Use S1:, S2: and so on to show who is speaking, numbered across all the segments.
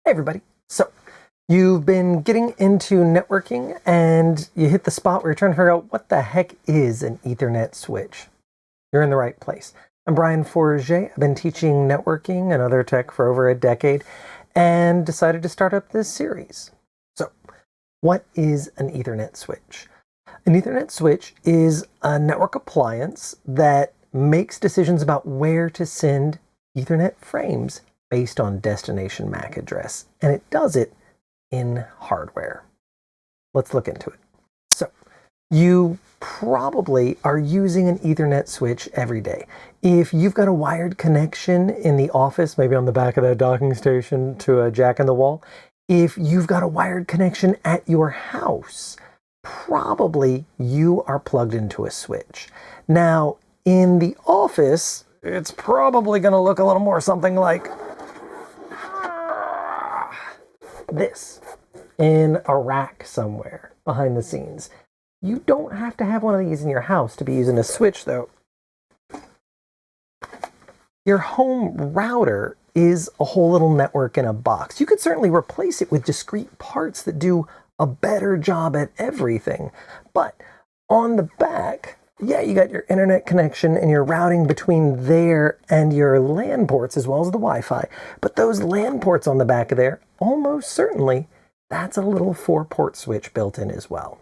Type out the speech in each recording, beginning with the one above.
S1: Hey everybody. So you've been getting into networking and you hit the spot where you're trying to figure out what the heck is an Ethernet switch. You're in the right place. I'm Brian Forget. I've been teaching networking and other tech for over a decade and decided to start up this series. So what is an Ethernet switch? An Ethernet switch is a network appliance that makes decisions about where to send Ethernet frames based on destination MAC address, and it does it in hardware. Let's look into it. So you probably are using an Ethernet switch every day. If you've got a wired connection in the office, maybe on the back of that docking station to a jack in the wall, if you've got a wired connection at your house, probably you are plugged into a switch. Now, in the office, it's probably going to look a little more something like this in a rack somewhere behind the scenes. You don't have to have one of these in your house to be using a switch, though. Your home router is a whole little network in a box. You could certainly replace it with discrete parts that do a better job at everything. But on the back, yeah, you got your internet connection and your routing between there and your LAN ports as well as the Wi-Fi. But those LAN ports on the back of there, almost certainly, that's a little 4-port switch built in as well.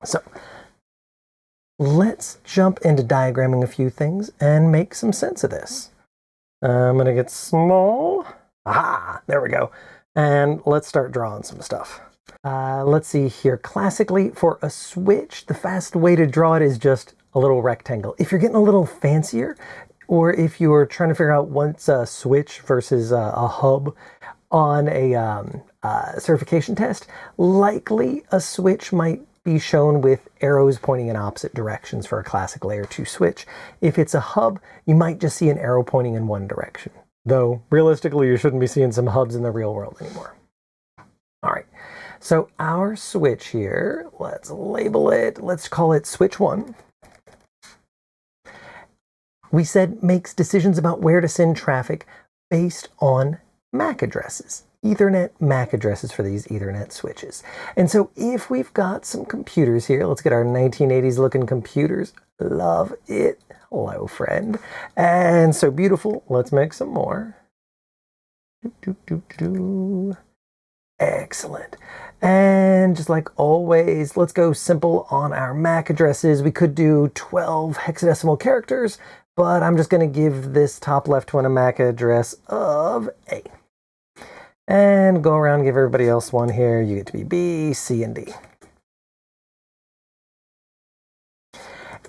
S1: So let's jump into diagramming a few things and make some sense of this. I'm going to get small. Aha, there we go. And let's start drawing some stuff. Let's see here. Classically, for a switch, the fast way to draw it is just a little rectangle. If you're getting a little fancier, or if you're trying to figure out what's a switch versus a hub on a certification test, likely a switch might be shown with arrows pointing in opposite directions for a classic layer 2 switch. If it's a hub, you might just see an arrow pointing in one direction. Though, realistically, you shouldn't be seeing some hubs in the real world anymore. All right. So our switch here, let's label it, let's call it switch 1. We said makes decisions about where to send traffic based on MAC addresses, Ethernet MAC addresses for these Ethernet switches. And so if we've got some computers here, let's get our 1980s looking computers. Love it. Hello, friend. And so beautiful. Let's make some more. Excellent. And just like always, let's go simple on our MAC addresses. We could do 12 hexadecimal characters, but I'm just going to give this top left one a MAC address of A. And go around and give everybody else one here. You get to be B, C, and D.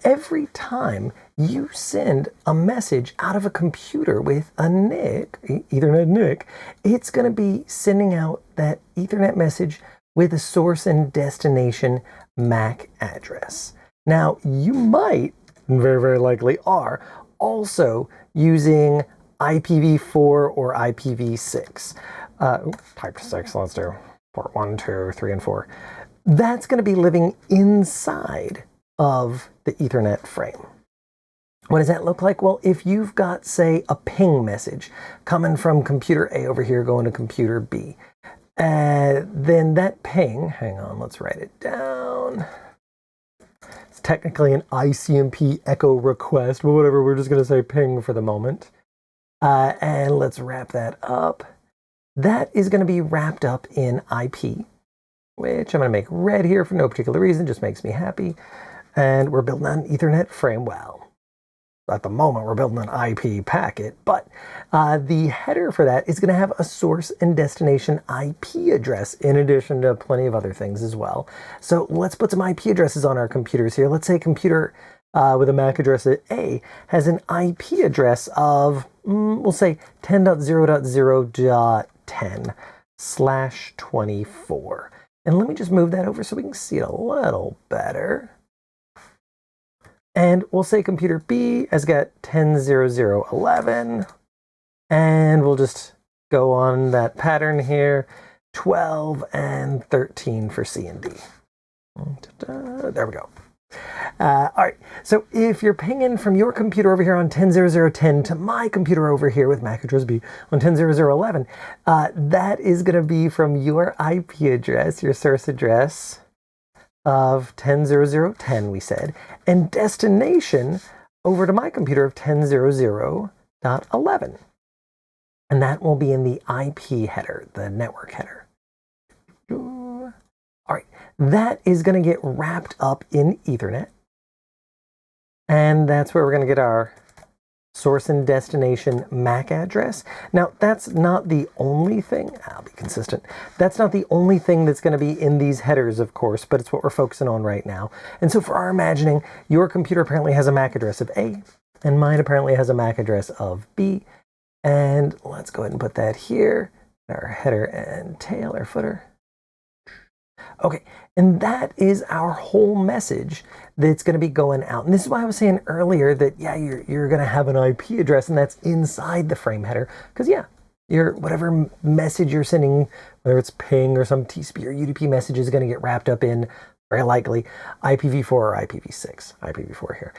S1: Every time you send a message out of a computer with a NIC, Ethernet NIC, it's going to be sending out that Ethernet message with a source and destination MAC address. Now, you might, very, very likely are, also using IPv4 or IPv6. Type 6, let's do port 1, 2, 3, and 4. That's going to be living inside of the Ethernet frame. What does that look like? Well, if you've got, say, a ping message coming from computer A over here going to computer B, then that ping, hang on, let's write it down. It's technically an ICMP echo request, but whatever, we're just going to say ping for the moment. And let's wrap that up. That is going to be wrapped up in IP, which I'm going to make red here for no particular reason, just makes me happy. And we're building an Ethernet frame. Well, at the moment, we're building an IP packet, but the header for that is going to have a source and destination IP address in addition to plenty of other things as well. So let's put some IP addresses on our computers here. Let's say a computer with a MAC address at A has an IP address of, we'll say 10.0.0.10/24. And let me just move that over so we can see it a little better. And we'll say computer B has got 10.0.0.11, and we'll just go on that pattern here, 12 and 13 for C and D. There we go. All right, so if you're pinging from your computer over here on 10.00.10 to my computer over here with MAC address B on 10.00.11, that is going to be from your IP address, your source address of 10.00.10, we said, and destination over to my computer of 10.00.11. And that will be in the IP header, the network header. All right, that is going to get wrapped up in Ethernet. And that's where we're going to get our source and destination MAC address. Now, that's not the only thing. I'll be consistent. That's not the only thing that's going to be in these headers, of course, but it's what we're focusing on right now. And so for our imagining, your computer apparently has a MAC address of A, and mine apparently has a MAC address of B. And let's go ahead and put that here, our header and tail or footer. Okay, and that is our whole message that's going to be going out. And this is why I was saying earlier that, yeah, you're going to have an IP address, and that's inside the frame header. Because, yeah, whatever message you're sending, whether it's ping or some TCP or UDP message, is going to get wrapped up in, very likely, IPv4 or IPv6, IPv4 here.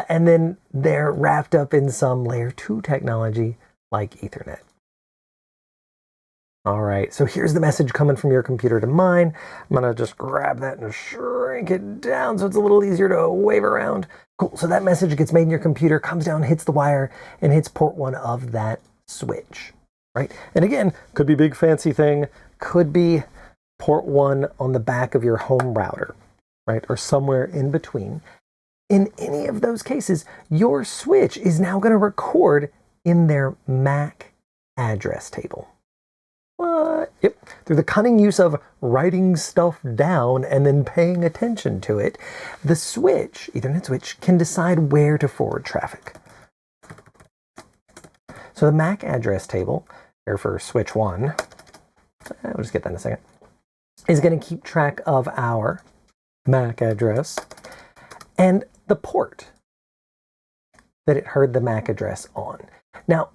S1: And then they're wrapped up in some layer 2 technology like Ethernet. All right, so here's the message coming from your computer to mine. I'm gonna just grab that and shrink it down so it's a little easier to wave around. Cool, so that message gets made in your computer, comes down, hits the wire, and hits port 1 of that switch, right? And again, could be big fancy thing, could be port 1 on the back of your home router, right? Or somewhere in between. In any of those cases, your switch is now gonna record in their MAC address table. What? Yep. Through the cunning use of writing stuff down and then paying attention to it, the switch, Ethernet switch, can decide where to forward traffic. So the MAC address table, here for switch 1, we'll just get that in a second, is going to keep track of our MAC address and the port that it heard the MAC address on. Now,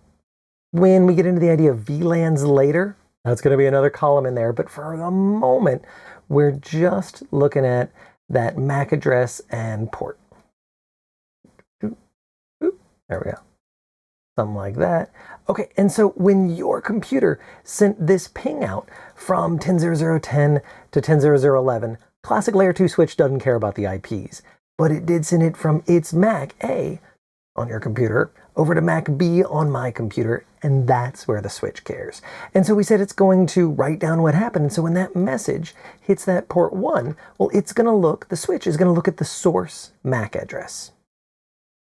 S1: when we get into the idea of VLANs later, that's going to be another column in there, but for the moment, we're just looking at that MAC address and port. There we go. Something like that. Okay, and so when your computer sent this ping out from 10.00.10 to 10.00.11, classic layer 2 switch doesn't care about the IPs, but it did send it from its MAC A on your computer over to MAC B on my computer, and that's where the switch cares. And so we said it's going to write down what happened. And so when that message hits that port 1, well, it's going to look, the switch is going to look at the source MAC address.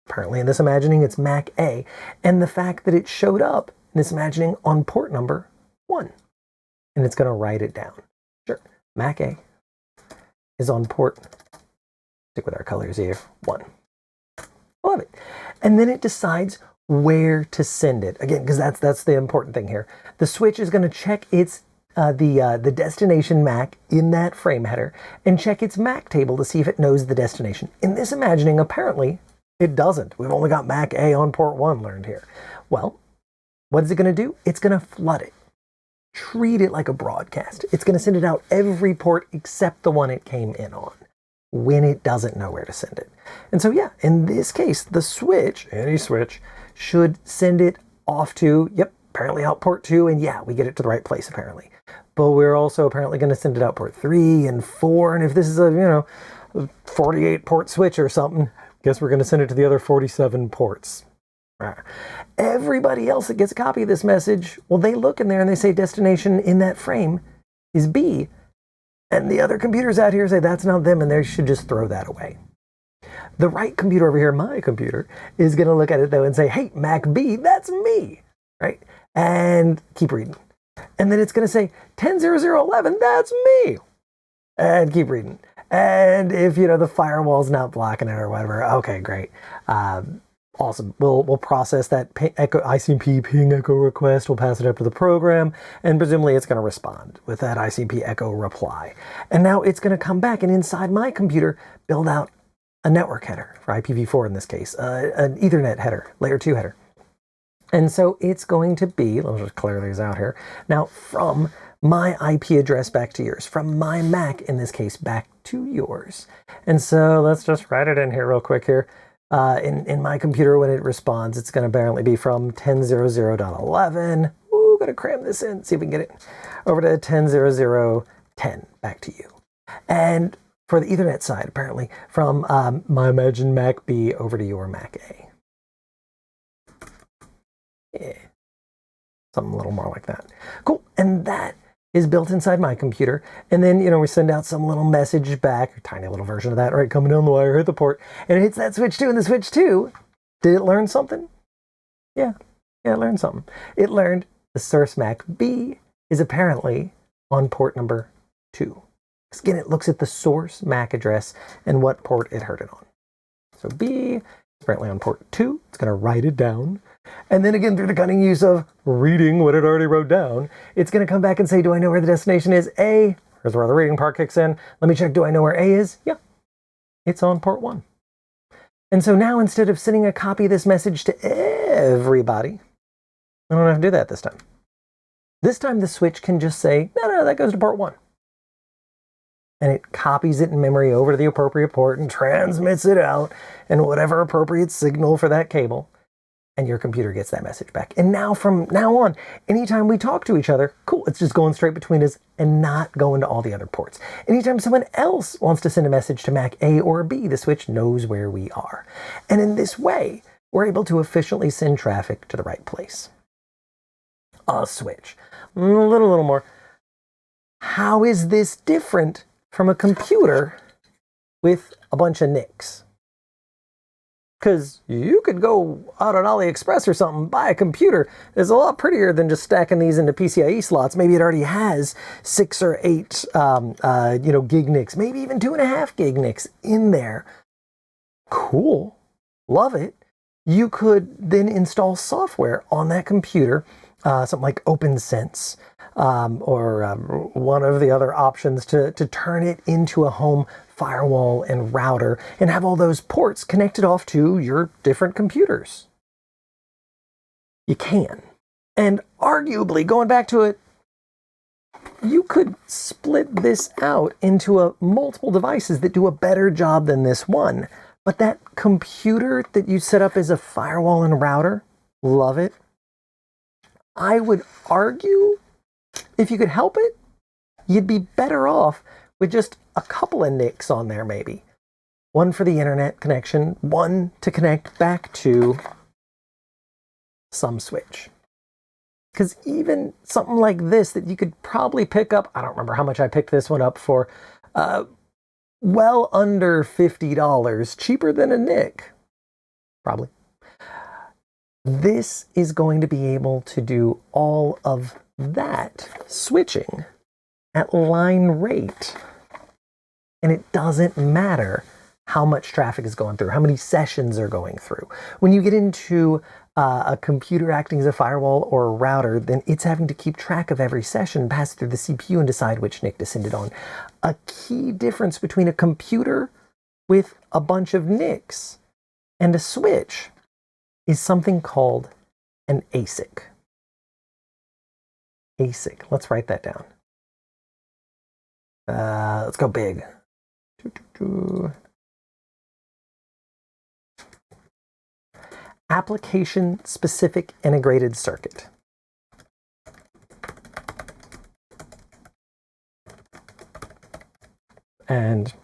S1: Apparently in this imagining, it's MAC A, and the fact that it showed up in this imagining on port number 1, and it's going to write it down. Sure, MAC A is on port, stick with our colors here, 1. Love it. And then it decides where to send it. Again, because that's the important thing here. The switch is going to check its the destination MAC in that frame header and check its MAC table to see if it knows the destination. In this imagining, apparently, it doesn't. We've only got MAC A on port 1 learned here. Well, what is it going to do? It's going to flood it. Treat it like a broadcast. It's going to send it out every port except the one it came in on when it doesn't know where to send it. And so, yeah, in this case, the switch, any switch, should send it off to, yep, apparently out port 2, and yeah, we get it to the right place, apparently. But we're also apparently going to send it out port 3 and 4, and if this is a, 48 port switch or something, guess we're going to send it to the other 47 ports. Everybody else that gets a copy of this message, well, they look in there and they say destination in that frame is B, and the other computers out here say that's not them, and they should just throw that away. The right computer over here, my computer, is going to look at it, though, and say, hey, Mac B, that's me, right? And keep reading. And then it's going to say, 10.00.11, that's me. And keep reading. And if, the firewall's not blocking it or whatever, okay, great. Awesome. We'll process that ICP ping echo request. We'll pass it up to the program, and presumably it's going to respond with that ICP echo reply. And now it's going to come back and inside my computer build out a network header for IPv4 in this case, an Ethernet header, layer 2 header. And so it's going to be, let's just clear these out here. Now, from my IP address back to yours, from my Mac, in this case, back to yours. And so let's just write it in here real quick here. In my computer, when it responds, it's going to apparently be from 10.00.11. Ooh, got to cram this in, see if we can get it over to 10.00.10 back to you. And for the Ethernet side, apparently, from my imagined Mac B over to your Mac A. Yeah, something a little more like that. Cool, and that is built inside my computer. And then, we send out some little message back, a tiny little version of that, right, coming down the wire, hit the port, and it hits that switch 2, and the switch 2, did it learn something? Yeah, it learned something. It learned the source Mac B is apparently on port number 2. Again, it looks at the source MAC address and what port it heard it on. So B is apparently on port 2. It's going to write it down. And then again, through the cunning use of reading what it already wrote down, it's going to come back and say, do I know where the destination is? A. Here's where the reading part kicks in. Let me check, do I know where A is? Yeah, it's on port 1. And so now, instead of sending a copy of this message to everybody, I don't have to do that this time. This time, the switch can just say, no, that goes to port 1. And it copies it in memory over to the appropriate port and transmits it out in whatever appropriate signal for that cable. And your computer gets that message back. And now, from now on, anytime we talk to each other, cool, it's just going straight between us and not going to all the other ports. Anytime someone else wants to send a message to Mac A or B, the switch knows where we are. And in this way, we're able to efficiently send traffic to the right place. A switch. A little more. How is this different from a computer with a bunch of NICs? Because you could go out on AliExpress or something, buy a computer. It's a lot prettier than just stacking these into PCIe slots. Maybe it already has 6 or 8, gig NICs, maybe even 2.5 gig NICs in there. Cool, love it. You could then install software on that computer, something like OpenSense, or one of the other options to turn it into a home firewall and router and have all those ports connected off to your different computers. You can. And arguably, going back to it, you could split this out into multiple devices that do a better job than this one. But that computer that you set up as a firewall and router, love it. I would argue, if you could help it, you'd be better off with just a couple of NICs on there, maybe. One for the internet connection, one to connect back to some switch. Because even something like this that you could probably pick up, I don't remember how much I picked this one up for, well under $50, cheaper than a NIC, probably. This is going to be able to do all of that switching at line rate. And it doesn't matter how much traffic is going through, how many sessions are going through. When you get into a computer acting as a firewall or a router, then it's having to keep track of every session, pass through the CPU, and decide which NIC to send it on. A key difference between a computer with a bunch of NICs and a switch is something called an ASIC. ASIC, let's write that down. Let's go big. Application-specific integrated circuit. And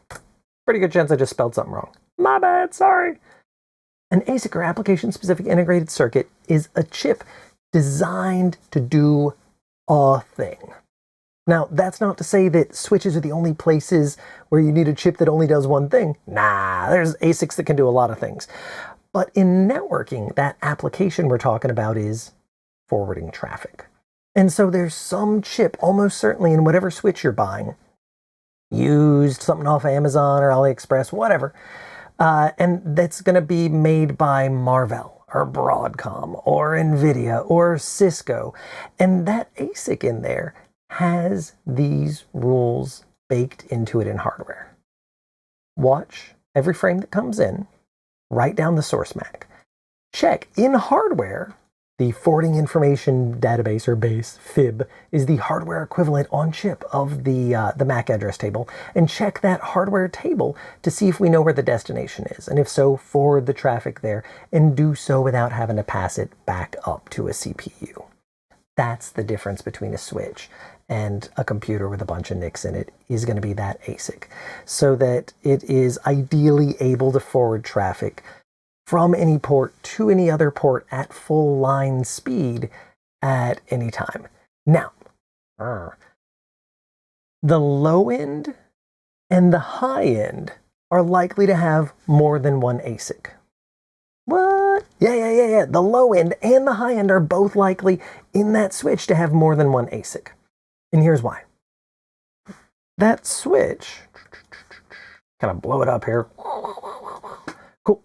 S1: pretty good chance I just spelled something wrong. My bad, sorry. An ASIC, or application-specific integrated circuit, is a chip designed to do a thing. Now, that's not to say that switches are the only places where you need a chip that only does one thing. Nah, there's ASICs that can do a lot of things. But in networking, that application we're talking about is forwarding traffic. And so there's some chip, almost certainly in whatever switch you're buying, used, something off Amazon or AliExpress, whatever, and that's going to be made by Marvell or Broadcom or NVIDIA or Cisco. And that ASIC in there has these rules baked into it in hardware. Watch every frame that comes in, write down the source MAC. Check in hardware The forwarding information database, or base, FIB, is the hardware equivalent on chip of the MAC address table, and check that hardware table to see if we know where the destination is, and if so, forward the traffic there, and do so without having to pass it back up to a CPU. That's the difference between a switch and a computer with a bunch of NICs in it, is going to be that ASIC, so that it is ideally able to forward traffic from any port to any other port at full line speed at any time. Now, the low end and the high end are likely to have more than one ASIC. What? Yeah. The low end and the high end are both likely in that switch to have more than one ASIC. And here's why. That switch, kind of blow it up here. Cool.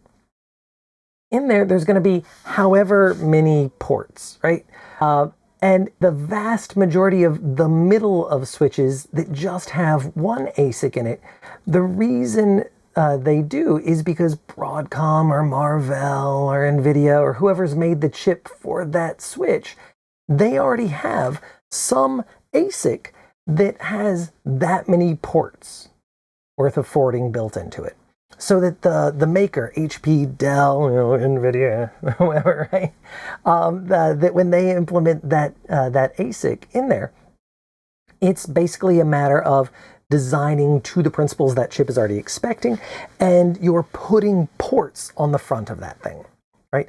S1: In there's going to be however many ports, right? And the vast majority of the middle of switches that just have one ASIC in it, the reason they do is because Broadcom or Marvell or NVIDIA or whoever's made the chip for that switch, they already have some ASIC that has that many ports worth of forwarding built into it. So that the maker, HP, Dell, NVIDIA, whoever, right? That when they implement that ASIC in there, it's basically a matter of designing to the principles that chip is already expecting, and you're putting ports on the front of that thing, right?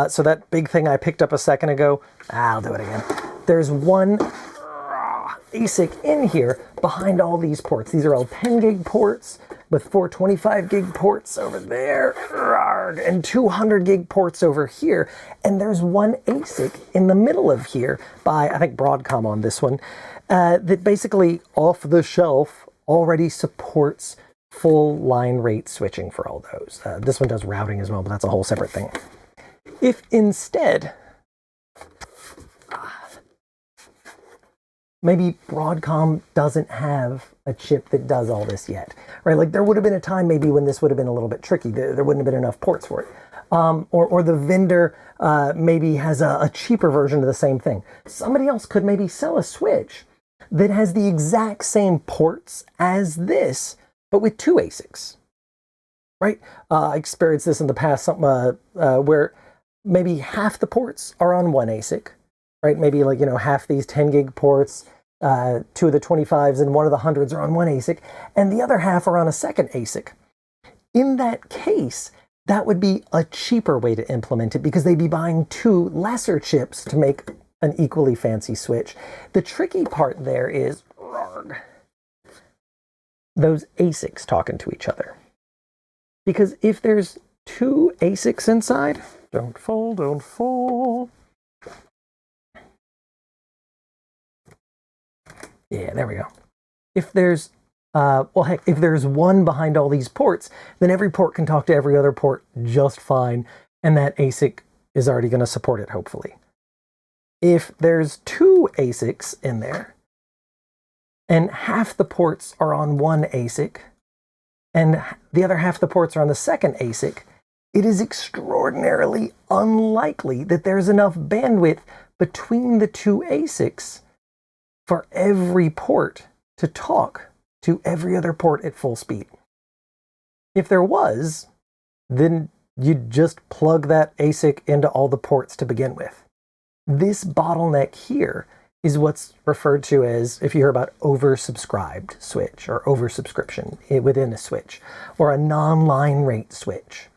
S1: So that big thing I picked up a second ago, I'll do it again. There's one ASIC in here behind all these ports. These are all 10 gig ports with 425 gig ports over there and 200 gig ports over here. And there's one ASIC in the middle of here by, I think, Broadcom on this one, that basically off the shelf already supports full line rate switching for all those. This one does routing as well, but that's a whole separate thing. If instead, maybe Broadcom doesn't have a chip that does all this yet, right? Like there would have been a time maybe when this would have been a little bit tricky. There wouldn't have been enough ports for it. Or the vendor maybe has a cheaper version of the same thing. Somebody else could maybe sell a switch that has the exact same ports as this, but with two ASICs, right? I experienced this in the past, where maybe half the ports are on one ASIC, right? Maybe like, half these 10 gig ports, two of the 25s and one of the 100s are on one ASIC, and the other half are on a second ASIC. In that case, that would be a cheaper way to implement it because they'd be buying two lesser chips to make an equally fancy switch. The tricky part there is those ASICs talking to each other. Because if there's two ASICs inside, don't fall. Yeah, there we go. If there's, if there's one behind all these ports, then every port can talk to every other port just fine, and that ASIC is already going to support it, hopefully. If there's two ASICs in there, and half the ports are on one ASIC, and the other half of the ports are on the second ASIC, it is extraordinarily unlikely that there's enough bandwidth between the two ASICs for every port to talk to every other port at full speed. If there was, then you'd just plug that ASIC into all the ports to begin with. This bottleneck here is what's referred to as, if you hear about oversubscribed switch or oversubscription within a switch, or a non-line rate switch.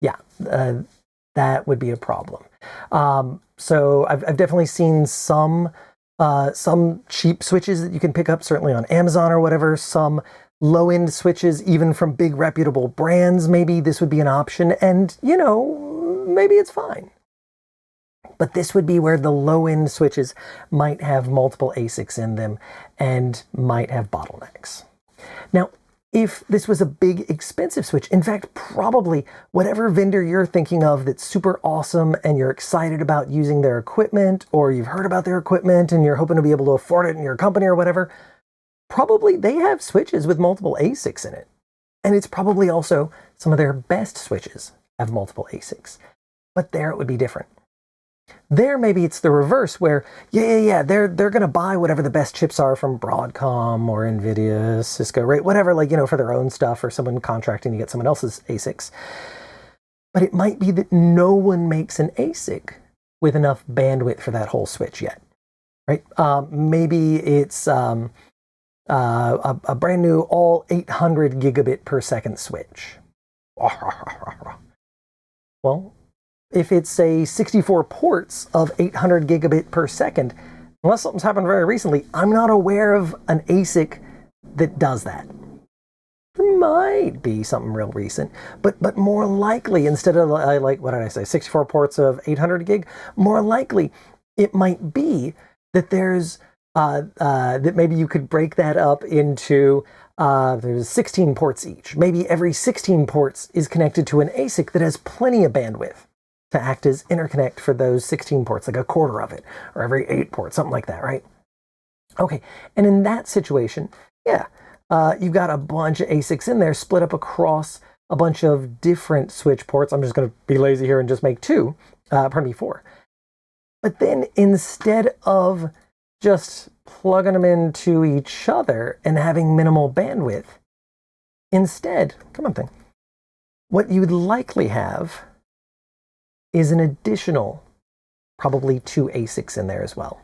S1: Yeah, that would be a problem. So I've definitely seen some cheap switches that you can pick up, certainly on Amazon or whatever, some low-end switches, even from big reputable brands, maybe this would be an option, and, maybe it's fine. But this would be where the low-end switches might have multiple ASICs in them and might have bottlenecks. Now, if this was a big, expensive switch, in fact, probably whatever vendor you're thinking of that's super awesome and you're excited about using their equipment, or you've heard about their equipment and you're hoping to be able to afford it in your company or whatever, probably they have switches with multiple ASICs in it. And it's probably also some of their best switches have multiple ASICs. But there it would be different. There, maybe it's the reverse where, they're going to buy whatever the best chips are from Broadcom or NVIDIA, Cisco, right? Whatever, like, for their own stuff, or someone contracting to get someone else's ASICs. But it might be that no one makes an ASIC with enough bandwidth for that whole switch yet, right? Maybe it's a brand new all 800 gigabit per second switch. Well, if it's, say, 64 ports of 800 gigabit per second, unless something's happened very recently, I'm not aware of an ASIC that does that. There might be something real recent, but more likely, instead of, like, what did I say, 64 ports of 800 gig, more likely it might be that there's, that maybe you could break that up into, there's 16 ports each. Maybe every 16 ports is connected to an ASIC that has plenty of bandwidth to act as interconnect for those 16 ports, like a quarter of it, or every 8 ports, something like that, right? Okay, and in that situation, you've got a bunch of ASICs in there split up across a bunch of different switch ports. I'm just going to be lazy here and just make 4. But then instead of just plugging them into each other and having minimal bandwidth, instead, come on thing, what you'd likely have is an additional, probably 2 ASICs in there as well.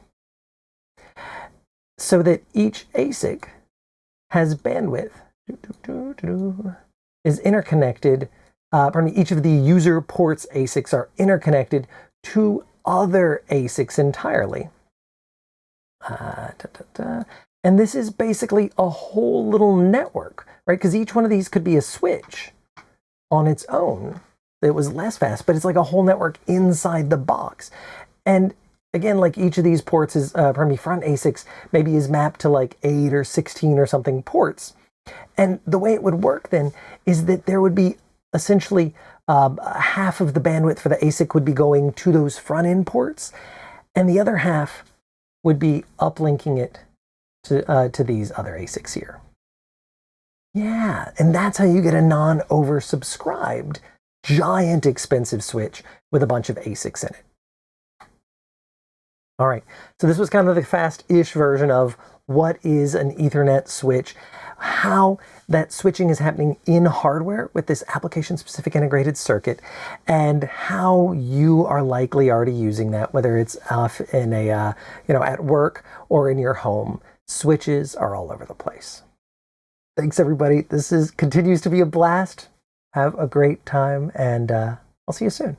S1: So that each ASIC has bandwidth, is interconnected, each of the user ports ASICs are interconnected to other ASICs entirely. And this is basically a whole little network, right? Because each one of these could be a switch on its own. It was less fast, but it's like a whole network inside the box. And again, like each of these ports is, front ASICs maybe is mapped to like 8 or 16 or something ports. And the way it would work then is that there would be essentially half of the bandwidth for the ASIC would be going to those front end ports, and the other half would be uplinking it to these other ASICs here. Yeah, and that's how you get a non-oversubscribed, giant expensive switch with a bunch of ASICs in it. All right, so this was kind of the fast-ish version of what is an Ethernet switch, how that switching is happening in hardware with this application-specific integrated circuit, and how you are likely already using that, whether it's in a at work or in your home. Switches are all over the place. Thanks, everybody. This continues to be a blast. Have a great time, and I'll see you soon.